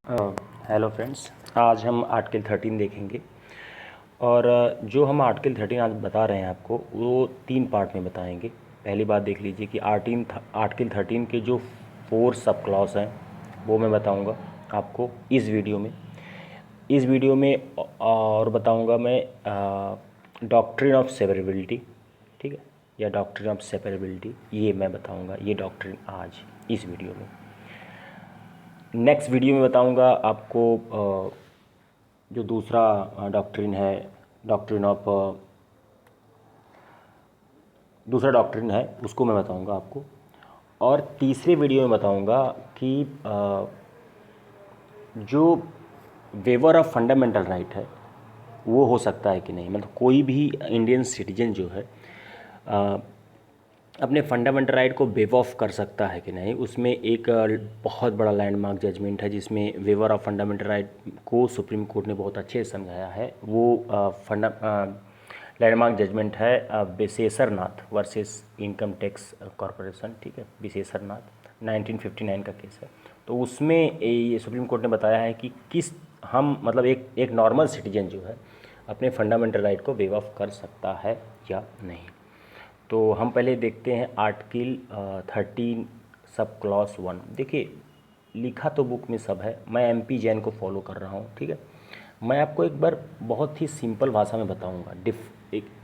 Hello friends, आज हम article 13 देखेंगे। और जो हम आर्टिकल 13 आज बता रहे हैं आपको, वो 3 पार्ट में बताएंगे। पहली बात देख लीजिए कि आर्टिकल 13 के जो 4 सब क्लॉज हैं वो मैं बताऊंगा आपको इस वीडियो में और बताऊंगा मैं डॉक्ट्रिन ऑफ सेपरेबिलिटी, ठीक है, या डॉक्ट्रिन ऑफ सेपरेबिलिटी, ये मैं बताऊंगा, ये डॉक्ट्रिन आज इस वीडियो में। नेक्स्ट वीडियो में बताऊंगा आपको जो दूसरा डॉक्ट्रिन है, दूसरा डॉक्ट्रिन है, उसको मैं बताऊंगा आपको। और तीसरे वीडियो में बताऊंगा कि जो वेवर ऑफ फंडामेंटल राइट है वो हो सकता है कि नहीं। मतलब कोई भी इंडियन सिटीजन जो है अपने फंडामेंटल राइट को वेव ऑफ कर सकता है कि नहीं। उसमें एक बहुत बड़ा लैंडमार्क जजमेंट है जिसमें वेवर ऑफ फंडामेंटल राइट को सुप्रीम कोर्ट ने बहुत अच्छे से समझाया है। वो लैंडमार्क जजमेंट है विशेषरनाथ वर्सेस इनकम टैक्स कॉरपोरेशन, ठीक है, विशेषरनाथ 1959 का केस है। तो उसमें ये सुप्रीम कोर्ट ने बताया है कि किस हम मतलब एक नॉर्मल सिटीजन जो है अपने फंडामेंटल राइट को वेव ऑफ कर सकता है या नहीं। तो हम पहले देखते हैं आर्टिकल 13 सब क्लॉज 1। देखिए, लिखा तो बुक में सब है, मैं MP जैन को फॉलो कर रहा हूँ, ठीक है। मैं आपको एक बार बहुत ही सिंपल भाषा में बताऊँगा,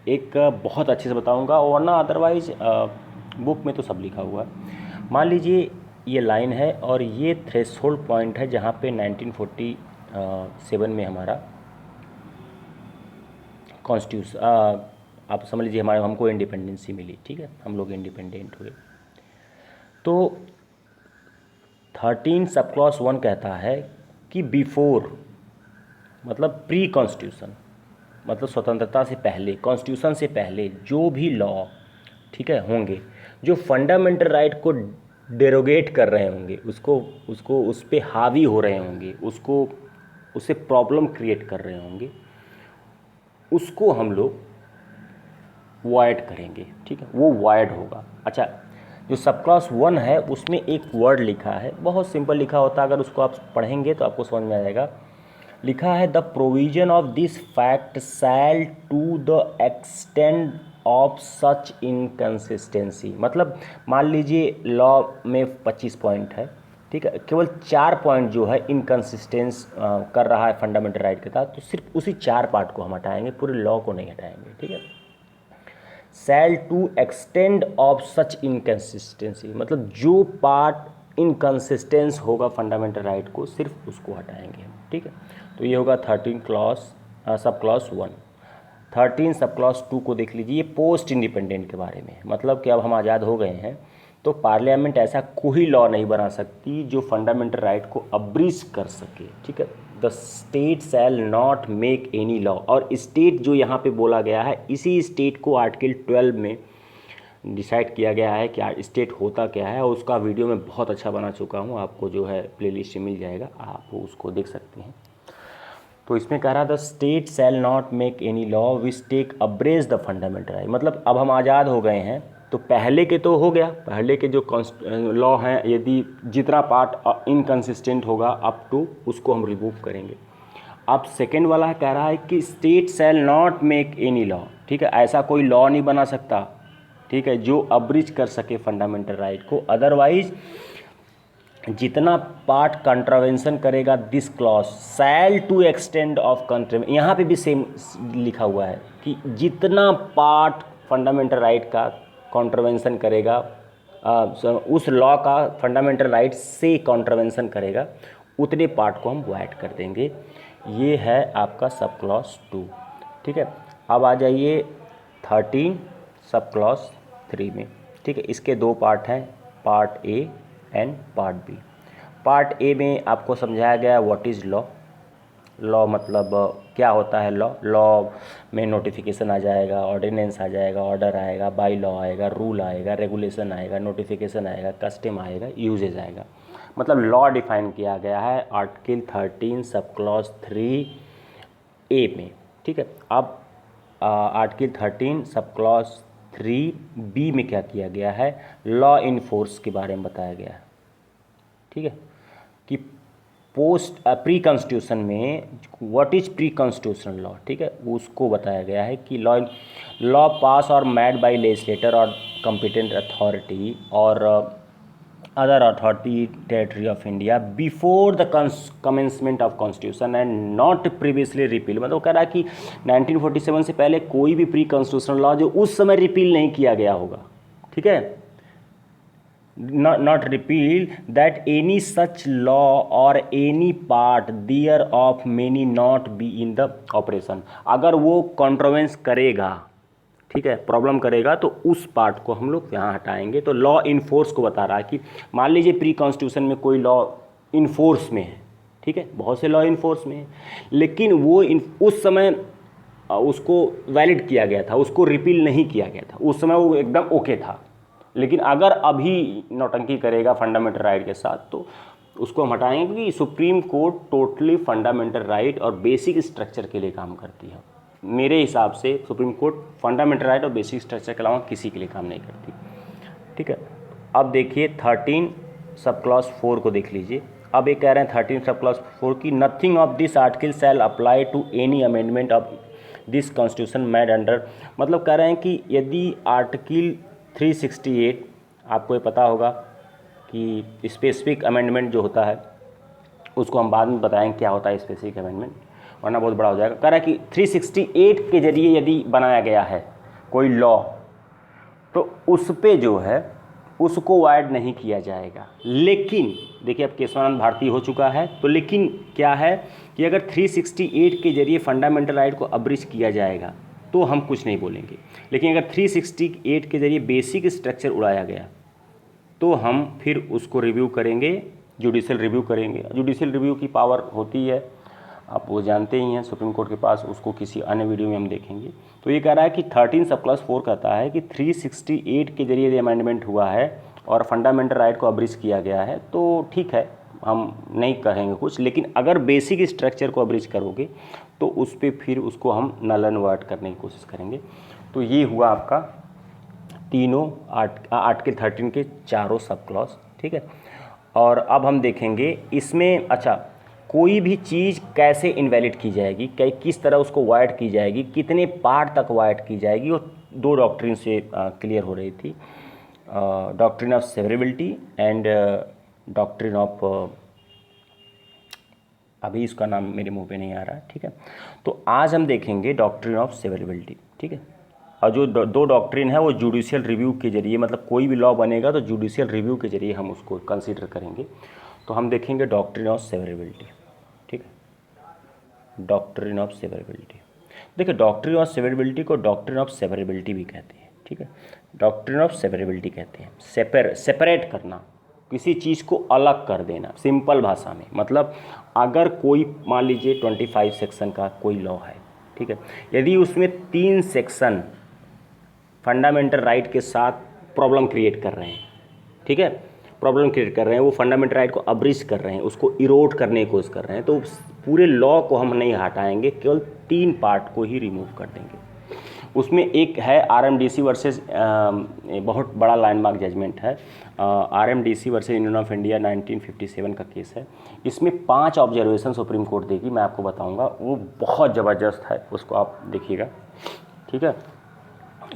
एक बहुत अच्छे से बताऊँगा, और ना अदरवाइज बुक में तो सब लिखा हुआ है। मान लीजिए ये लाइन है और ये थ्रेशोल्ड पॉइंट है जहाँ पे 1947 में हमारा कॉन्स्टिट्यूशन, आप समझ लीजिए हमको इंडिपेंडेंसी मिली, ठीक है, हम लोग इंडिपेंडेंट हुए। तो 13 सब क्लॉज 1 कहता है कि बिफोर मतलब प्री कॉन्स्टिट्यूशन, मतलब स्वतंत्रता से पहले, कॉन्स्टिट्यूशन से पहले जो भी लॉ, ठीक है, होंगे जो फंडामेंटल राइट को डेरोगेट कर रहे होंगे, उसको उस पर हावी हो रहे होंगे, उससे प्रॉब्लम क्रिएट कर रहे होंगे, उसको हम लोग वॉइड करेंगे, ठीक है, वो वॉइड होगा। अच्छा, जो सब क्लॉज 1 है उसमें एक वर्ड लिखा है, बहुत सिंपल लिखा होता है, अगर उसको आप पढ़ेंगे तो आपको समझ में आ जाएगा। लिखा है the provision of this fact shall to the extend of such inconsistency. मतलब मान लीजिए लॉ में 25 पॉइंट है, ठीक है, केवल 4 पॉइंट जो है इनकन्सिस्टेंस कर रहा है फंडामेंटल राइट के साथ, तो सिर्फ उसी 4 पार्ट को हम हटाएंगे, पूरे लॉ को नहीं हटाएंगे, ठीक है। Shall to extend of such inconsistency, मतलब जो पार्ट इनकन्सिस्टेंस होगा फंडामेंटल राइट को, सिर्फ उसको हटाएंगे, ठीक है। तो ये होगा 13 clause sub clause 1। 13 sub clause 2 को देख लीजिए, ये पोस्ट इंडिपेंडेंट के बारे में, मतलब कि अब हम आज़ाद हो गए हैं तो पार्लियामेंट ऐसा कोई लॉ नहीं बना सकती जो फंडामेंटल राइट को अब्रीज कर सके, ठीक है। The state shall not make any law, और स्टेट जो यहाँ पे बोला गया है, इसी स्टेट को आर्टिकल 12 में डिसाइड किया गया है कि स्टेट होता क्या है, और उसका वीडियो मैं बहुत अच्छा बना चुका हूँ, आपको जो है प्लेलिस्ट में मिल जाएगा, आप उसको देख सकते हैं। तो इसमें कह रहा था state shall not make any law which take abridge the fundamental right. मतलब अब हम आज़ाद हो गए हैं तो पहले के तो हो गया, पहले के जो लॉ हैं, यदि जितना पार्ट इनकन्सिस्टेंट होगा अप टू, उसको हम रिमूव करेंगे। अब सेकेंड वाला कह रहा है कि state shall not make any law, ठीक है, ऐसा कोई लॉ नहीं बना सकता, ठीक है, जो अब्रिज कर सके फंडामेंटल राइट को। अदरवाइज जितना पार्ट कंट्रावेंशन करेगा this clause shall to extend of country, यहाँ पे भी सेम लिखा हुआ है कि जितना पार्ट फंडामेंटल राइट का कॉन्ट्रावेंशन करेगा, उस लॉ का फंडामेंटल राइट से कॉन्ट्रावेंशन करेगा, उतने पार्ट को हम वॉइड कर देंगे। ये है आपका सब क्लॉज 2, ठीक है। अब आ जाइए 13 सब क्लॉज 3 में, ठीक है। इसके 2 पार्ट हैं, part A and part B. Part A में आपको समझाया गया व्हाट इज़ लॉ। लॉ मतलब क्या होता है लॉ में नोटिफिकेशन आ जाएगा, ऑर्डिनेंस आ जाएगा, ऑर्डर आएगा, बाई लॉ आएगा, रूल आएगा, रेगुलेशन आएगा, नोटिफिकेशन आएगा, कस्टम आएगा, यूजेज आएगा। मतलब लॉ डिफाइन किया गया है आर्टिकल 13 सब क्लॉज 3A में, ठीक है। अब आर्टिकल 13 सब क्लॉज 3B में क्या किया गया है, लॉ इन फोर्स के बारे में बताया गया है, ठीक है, कि पोस्ट प्री कॉन्स्टिट्यूशन में what is pre constitutional law, ठीक है, उसको बताया गया है कि लॉ पास और मेड बाय लेजिस्लेटर और कॉम्पिटेंट अथॉरिटी और other authority territory of India before the commencement of constitution and not previously repeal. मतलब वो कह रहा है कि 1947 से पहले कोई भी प्री कॉन्स्टिट्यूशनल लॉ जो उस समय रिपील नहीं किया गया होगा, ठीक है, not repeal, that any such law or any part thereof may not be in the operation। अगर वो कॉन्ट्रोवेंस करेगा, ठीक है, प्रॉब्लम करेगा, तो उस पार्ट को हम लोग यहाँ हटाएंगे। तो लॉ इनफोर्स को बता रहा है कि मान लीजिए प्री कॉन्स्टिट्यूशन में कोई लॉ इनफोर्स में है, ठीक है, बहुत से लॉ इनफोर्स में है, लेकिन वो उस समय उसको वैलिड किया गया था, उसको रिपील नहीं किया गया था, उस समय वो एकदम ओके था। लेकिन अगर अभी नौटंकी करेगा फंडामेंटल राइट के साथ तो उसको हम हटाएंगे, क्योंकि supreme court totally fundamental right और बेसिक स्ट्रक्चर के लिए काम करती है। मेरे हिसाब से सुप्रीम कोर्ट फंडामेंटल राइट और बेसिक स्ट्रक्चर के अलावा किसी के लिए काम नहीं करती, ठीक है। अब देखिए 13 सब क्लॉज 4 को देख लीजिए। अब ये कह रहे हैं 13 सब क्लॉज 4 की nothing of this article shall apply to any amendment of this constitution made under. मतलब कह रहे हैं कि यदि आर्टिकल 368, आपको ये पता होगा कि स्पेसिफिक अमेंडमेंट जो होता है उसको हम बाद में बताएंगे क्या होता है स्पेसिफिक अमेंडमेंट, वरना बहुत बड़ा हो जाएगा। कह रहा है कि 368 के जरिए यदि बनाया गया है कोई लॉ तो उस पे जो है उसको वाइड नहीं किया जाएगा। लेकिन देखिए अब केशवानंद भारती हो चुका है, तो लेकिन क्या है कि अगर 368 के जरिए फंडामेंटल राइट को अब्रिज किया जाएगा तो हम कुछ नहीं बोलेंगे, लेकिन अगर 368 के जरिए बेसिक स्ट्रक्चर उड़ाया गया तो हम फिर उसको रिव्यू करेंगे, जुडिशियल रिव्यू करेंगे। जुडिशियल रिव्यू की पावर होती है, आप वो जानते ही हैं, सुप्रीम कोर्ट के पास, उसको किसी अन्य वीडियो में हम देखेंगे। तो ये कह रहा है कि 13 सब क्लॉज 4 कहता है कि 368 के जरिए अमेंडमेंट हुआ है और फंडामेंटल राइट को अब्रिज किया गया है तो ठीक है, हम नहीं कहेंगे कुछ, लेकिन अगर बेसिक स्ट्रक्चर को अब्रिज करोगे तो उस पर फिर उसको हम नल एंड वाइड करने की कोशिश करेंगे। तो ये हुआ आपका तीनों आर्टिकल 13 के चारों सब क्लॉज, ठीक है। और अब हम देखेंगे इसमें, अच्छा, कोई भी चीज़ कैसे इनवैलिड की जाएगी, किस तरह उसको वाइड की जाएगी, कितने पार्ट तक वाइड की जाएगी, वो दो डॉक्ट्रिन से क्लियर हो रही थी, doctrine of severability and doctrine of, अभी इसका नाम मेरे मुंह पे नहीं आ रहा है, ठीक है। तो आज हम देखेंगे डॉक्ट्रिन ऑफ सेवरेबिलिटी, ठीक है। और जो दो डॉक्ट्रिन है वो जुडिशियल रिव्यू के जरिए, मतलब कोई भी लॉ बनेगा तो जुडिशियल रिव्यू के जरिए हम उसको कंसीडर करेंगे। तो हम देखेंगे डॉक्ट्रिन ऑफ सेवरेबिलिटी, ठीक है, डॉक्ट्रिन ऑफ सेवरेबिलिटी। देखिए डॉक्ट्रिन ऑफ सेवरेबिलिटी को डॉक्ट्रिन ऑफ सेवरेबिलिटी भी कहते हैं, ठीक है, डॉक्ट्रिन ऑफ सेवरेबिलिटी कहते हैं सेपरेट करना, किसी चीज़ को अलग कर देना। सिंपल भाषा में मतलब अगर कोई मान लीजिए 25 सेक्शन का कोई लॉ है, ठीक है, यदि उसमें 3 सेक्शन फंडामेंटल राइट के साथ प्रॉब्लम क्रिएट कर रहे हैं, ठीक है, प्रॉब्लम क्रिएट कर रहे हैं, वो फंडामेंटल राइट को अब्रिज कर रहे हैं, उसको इरोड करने की कोशिश कर रहे हैं, तो पूरे लॉ को हम नहीं हटाएंगे, केवल 3 पार्ट को ही रिमूव कर देंगे। उसमें एक है RMDC वर्सेस, बहुत बड़ा लैंडमार्क जजमेंट है, RMDC versus union of India 1957 का केस है। इसमें 5 ऑब्जर्वेशन सुप्रीम कोर्ट देगी, मैं आपको बताऊंगा, वो बहुत ज़बरदस्त है, उसको आप देखिएगा, ठीक है।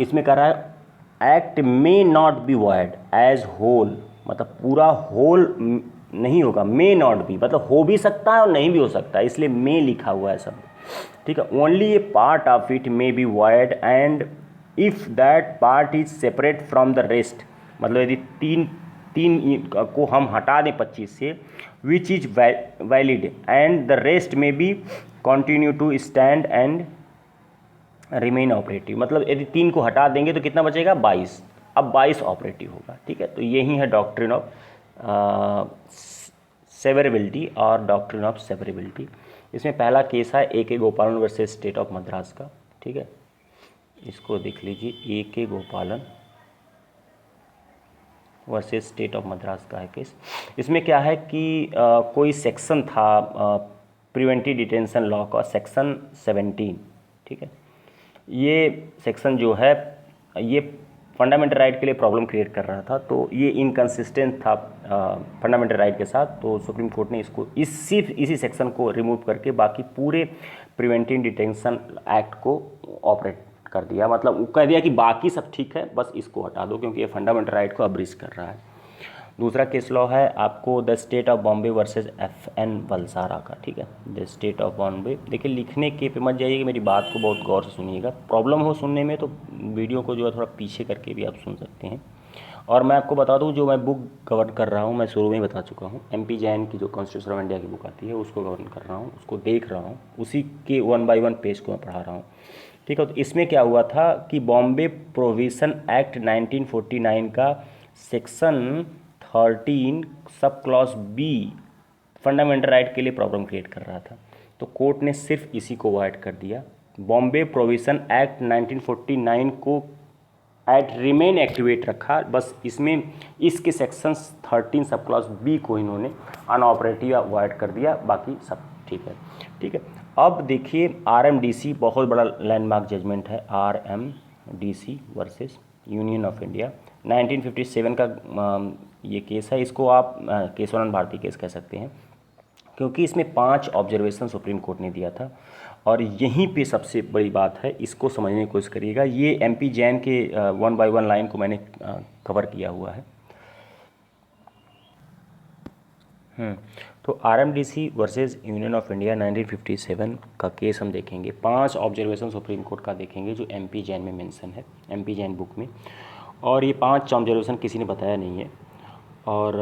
इसमें कह रहा है act may not be void as whole, मतलब पूरा होल नहीं होगा, मे नॉट बी मतलब हो भी सकता है और नहीं भी हो सकता है, इसलिए मे लिखा हुआ है सब, ठीक है। Only a part of it may be void and if that part is separate from the rest, मतलब यदि तीन को हम हटा दें 25 से, which is valid and the rest may be continue to stand and remain operative, मतलब यदि 3 को हटा देंगे तो कितना बचेगा 22, अब 22 ऑपरेटिव होगा, ठीक है। तो यही है डॉक्ट्रिन ऑफ सेवरेबिलिटी और डॉक्ट्रिन ऑफ सेवरेबिलिटी। इसमें पहला केस है AK गोपालन वर्सेस स्टेट ऑफ मद्रास का, ठीक है, इसको देख लीजिए, AK गोपालन वर्सेस स्टेट ऑफ मद्रास का है केस। इसमें क्या है कि कोई सेक्शन था प्रिवेंटिव डिटेंशन लॉ का, सेक्शन 17, ठीक है। ये सेक्शन जो है ये फंडामेंटल राइट के लिए प्रॉब्लम क्रिएट कर रहा था, तो ये इनकंसिस्टेंट था फंडामेंटल राइट के साथ, तो सुप्रीम कोर्ट ने इसको सिर्फ इसी सेक्शन को रिमूव करके बाकी पूरे प्रिवेंटिव डिटेंशन एक्ट को ऑपरेट कर दिया। मतलब कह दिया कि बाकी सब ठीक है, बस इसको हटा दो क्योंकि ये फंडामेंटल राइट को अब्रीज कर रहा है। दूसरा केस लॉ है आपको the state of Bombay versus FN वलसारा का, ठीक है। द स्टेट ऑफ बॉम्बे, देखिए लिखने के पे मत जाइएगा, मेरी बात को बहुत गौर से सुनिएगा। प्रॉब्लम हो सुनने में तो वीडियो को जो है थोड़ा पीछे करके भी आप सुन सकते हैं। और मैं आपको बता दूं, जो मैं बुक कवर कर रहा हूं, मैं शुरू में ही बता चुका हूं, MP जैन की जो कॉन्स्टिट्यूशन ऑफ इंडिया की बुक आती है उसको कवर कर रहा हूँ, उसको देख रहा हूँ, उसी के 1 बाय 1 पेज को मैं पढ़ा रहा हूँ, ठीक है। तो इसमें क्या हुआ था कि बॉम्बे प्रोविजन एक्ट 1949 का section 13 sub clause B fundamental right के लिए प्रॉब्लम क्रिएट कर रहा था, तो कोर्ट ने सिर्फ इसी को वाइड कर दिया। बॉम्बे प्रोविजन एक्ट 1949 को एट रिमेन एक्टिवेट रखा, बस इसमें इसके सेक्शंस 13 सब क्लॉज B को इन्होंने अनऑपरेटिव अवॉइड कर दिया, बाकी सब ठीक है, ठीक है। अब देखिए RMDC बहुत बड़ा लैंडमार्क जजमेंट है, RMDC versus union of India 1957 का ये केस है। इसको आप केशवानंद भारती केस कह सकते हैं क्योंकि इसमें 5 ऑब्जर्वेशन सुप्रीम कोर्ट ने दिया था। और यहीं पे सबसे बड़ी बात है, इसको समझने की कोशिश करिएगा। ये MP जैन के 1 बाय 1 लाइन को मैंने कवर किया हुआ है। तो RMDC versus union of India 1957 का केस हम देखेंगे। 5 ऑब्जर्वेशन सुप्रीम कोर्ट का देखेंगे जो MP जैन में मेंशन है, MP जैन बुक में। और ये 5 ऑब्जर्वेशन किसी ने बताया नहीं है, और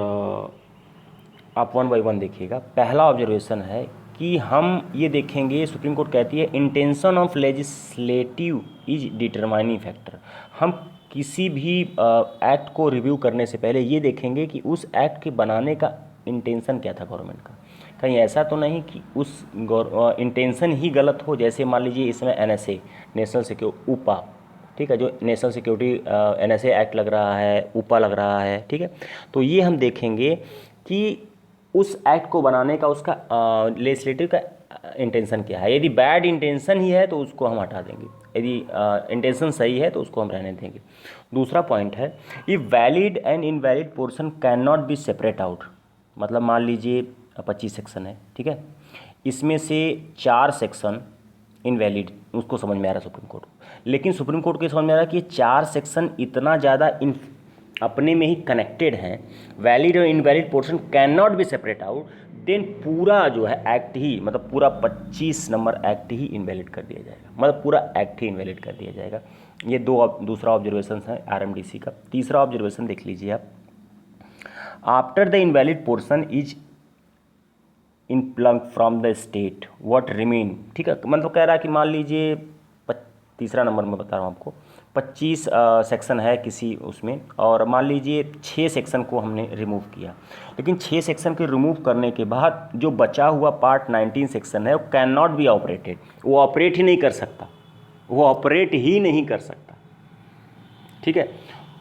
आप 1 बाय 1 देखिएगा। पहला ऑब्जर्वेशन है कि हम ये देखेंगे, सुप्रीम कोर्ट कहती है intention of legislative is determining factor. हम किसी भी एक्ट को रिव्यू करने से पहले ये देखेंगे कि उस एक्ट के बनाने का इंटेंशन क्या था गवर्नमेंट का। कहीं ऐसा तो नहीं कि उस इंटेंशन ही गलत हो। जैसे मान लीजिए इसमें NSA नेशनल सिक्योरिटी UPA, ठीक है, जो नेशनल सिक्योरिटी NSA एक्ट लग रहा है, UPA लग रहा है, ठीक है। तो ये हम देखेंगे कि उस एक्ट को बनाने का उसका लेजिस्लेटिव का इंटेंशन क्या है। यदि बैड इंटेंशन ही है तो उसको हम हटा देंगे, यदि इंटेंशन सही है तो उसको हम रहने देंगे। दूसरा पॉइंट है, ये valid and invalid portion can not be separate out. मतलब मान लीजिए 25 सेक्शन है, ठीक है, इसमें से 4 सेक्शन इनवैलिड, उसको समझ में आ रहा है सुप्रीम कोर्ट को। लेकिन सुप्रीम कोर्ट को समझ में आ रहा है कि 4 सेक्शन इतना ज़्यादा अपने में ही कनेक्टेड हैं, वैलिड और invalid portion can not be separate out, then पूरा जो है एक्ट ही, मतलब पूरा 25 नंबर एक्ट ही इनवैलिड कर दिया जाएगा, मतलब पूरा एक्ट ही इनवैलिड कर दिया जाएगा। ये दूसरा ऑब्जर्वेशन है RMDC का। तीसरा ऑब्जर्वेशन देख लीजिए आप, after the invalid portion is in plug from the state what remain, ठीक है। मतलब कह रहा है कि मान लीजिए तीसरा नंबर में बता रहा हूँ आपको, 25 सेक्शन है किसी उसमें, और मान लीजिए 6 सेक्शन को हमने रिमूव किया, लेकिन 6 सेक्शन के रिमूव करने के बाद जो बचा हुआ पार्ट 19 सेक्शन है वो कैन नॉट बी ऑपरेटेड, वो ऑपरेट ही नहीं कर सकता, वो ऑपरेट ही नहीं कर सकता, ठीक है।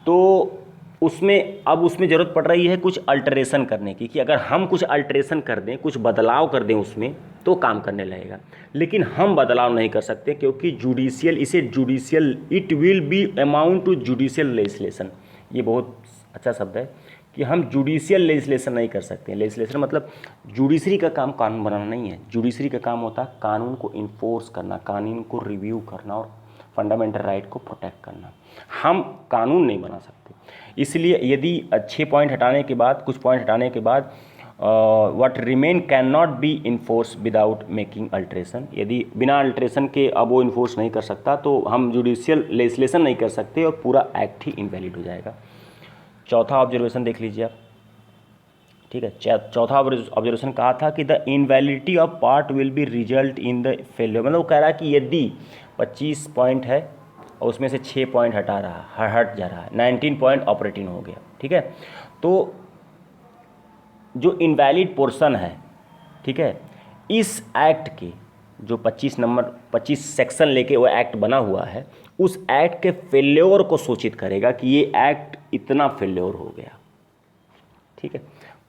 तो उसमें ज़रूरत पड़ रही है कुछ अल्टरेशन करने की, कि अगर हम कुछ अल्टरेशन कर दें, कुछ बदलाव कर दें उसमें तो काम करने लगेगा। लेकिन हम बदलाव नहीं कर सकते क्योंकि judicial it will be amount to judicial legislation. ये बहुत अच्छा शब्द है कि हम जुडिशियल लेजिस्लेशन नहीं कर सकते। लेजिस्लेशन मतलब जुडिशरी का काम कानून बनाना नहीं है, जुडिशरी का काम होता है कानून को इन्फोर्स करना, कानून को रिव्यू करना और फंडामेंटल राइट को प्रोटेक्ट करना। हम कानून नहीं बना सकते। इसलिए यदि 6 पॉइंट हटाने के बाद, कुछ पॉइंट हटाने के बाद what remain can not B enforce without making alteration, यदि बिना अल्ट्रेशन के अब वो इन्फोर्स नहीं कर सकता तो हम जुडिशियल लेजिस्लेशन नहीं कर सकते और पूरा एक्ट ही इनवैलिड हो जाएगा। चौथा ऑब्जर्वेशन देख लीजिए आप, ठीक है। चौथा ऑब्जर्वेशन कहा था कि the invalidity of part will be result in the failure. मतलब वो कह रहा है कि यदि 25 पॉइंट है और उसमें से 6 पॉइंट हट जा रहा है, 19 पॉइंट ऑपरेटिंग हो गया, ठीक है। तो जो इनवैलिड पोर्शन है, ठीक है, इस एक्ट के जो 25 सेक्शन लेके वो एक्ट बना हुआ है, उस एक्ट के फेल्योर को सूचित करेगा कि ये एक्ट इतना फेल्योर हो गया, ठीक है।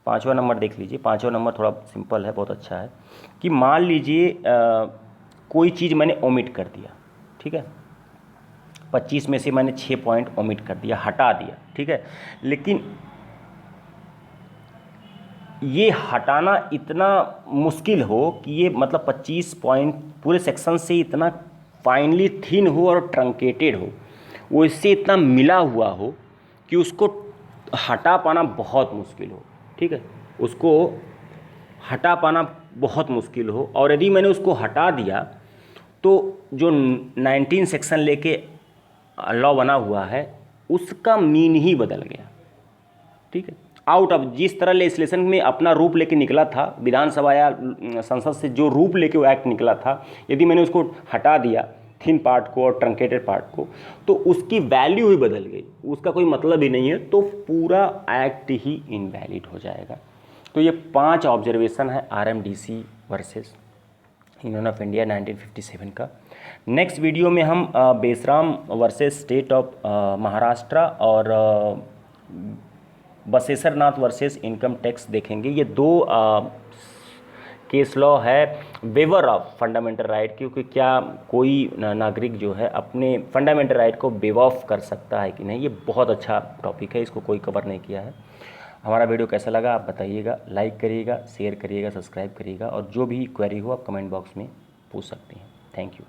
5वां नंबर देख लीजिए। 5वां नंबर थोड़ा सिंपल है, बहुत अच्छा है कि मान लीजिए कोई चीज़ मैंने ओमिट कर दिया, ठीक है, 25 में से मैंने 6 पॉइंट ओमिट कर दिया, हटा दिया, ठीक है। लेकिन ये हटाना इतना मुश्किल हो कि ये मतलब 25 पॉइंट पूरे सेक्शन से इतना फाइनली थिन हो और ट्रंकेटेड हो, वो इससे इतना मिला हुआ हो कि उसको हटा पाना बहुत मुश्किल हो। ठीक है, उसको हटा पाना बहुत मुश्किल हो, और यदि मैंने उसको हटा दिया तो जो 19 सेक्शन लेके लॉ बना हुआ है उसका मीन ही बदल गया। ठीक है, आउट ऑफ जिस तरह लेजिस्लेशन में अपना रूप लेके निकला था, विधानसभा या संसद से जो रूप लेके वो एक्ट निकला था, यदि मैंने उसको हटा दिया थिन पार्ट को और ट्रंकेटेड पार्ट को, तो उसकी वैल्यू ही बदल गई, उसका कोई मतलब ही नहीं है, तो पूरा एक्ट ही इनवैलिड हो जाएगा। तो ये 5 ऑब्जर्वेशन है RMDC versus union of India 1957 का। नेक्स्ट वीडियो में हम Besram versus state of Maharashtra और बसेसरनाथ वर्सेस इनकम टैक्स देखेंगे। ये 2 केस लॉ है वेवर ऑफ फंडामेंटल राइट, क्योंकि क्या कोई नागरिक जो है अपने फंडामेंटल राइट को वेव ऑफ कर सकता है कि नहीं। ये बहुत अच्छा टॉपिक है, इसको कोई कवर नहीं किया है। हमारा वीडियो कैसा लगा आप बताइएगा, लाइक करिएगा, शेयर करिएगा, सब्सक्राइब करिएगा, और जो भी क्वेरी हो आप कमेंट बॉक्स में पूछ सकते हैं। Thank you.